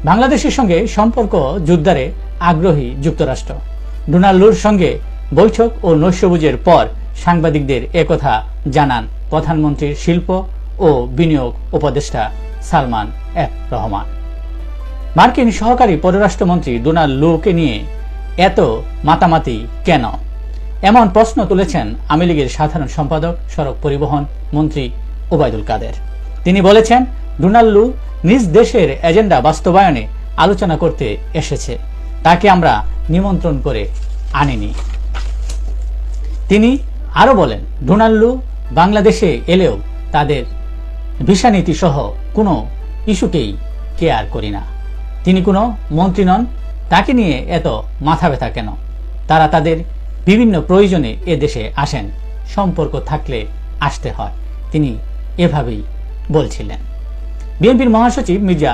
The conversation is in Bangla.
বাংলাদেশের সঙ্গে সম্পর্ক জোরদারে আগ্রহী যুক্তরাষ্ট্র। ডোনাল্ড লুর সঙ্গে বৈঠক ও নৈশভোজের পর সাংবাদিকদের একথা জানান প্রধানমন্ত্রীর শিল্প ও বিনিয়োগ উপদেষ্টা সালমান এফ রহমান। মার্কিন সহকারী পররাষ্ট্রমন্ত্রী ডোনাল্ড লুকে নিয়ে এত মাতামাতি কেন, এমন প্রশ্ন তুলেছেন আওয়ামী লীগের সাধারণ সম্পাদক সড়ক পরিবহন মন্ত্রী ওবায়দুল কাদের। তিনি বলেছেন, ডোনাল্ড লু নিজ দেশের এজেন্ডা বাস্তবায়নে আলোচনা করতে এসেছে, তাকে আমরা নিমন্ত্রণ করে আনিনি। তিনি আরো বলেন, ডোনাল্ড লু বাংলাদেশে এলেও তাদের ভিসা নীতি সহ কোনো ইস্যুকেই কেয়ার করি না। তিনি কোনো মন্ত্রী নন, তাকে নিয়ে এত মাথা ব্যথা কেন? তারা তাদের বিভিন্ন প্রয়োজনে এ দেশে আসেন, সম্পর্ক থাকলে আসতে হয়। তিনি এভাবেই বলছিলেন। বিএনপির মহাসচিব মির্জা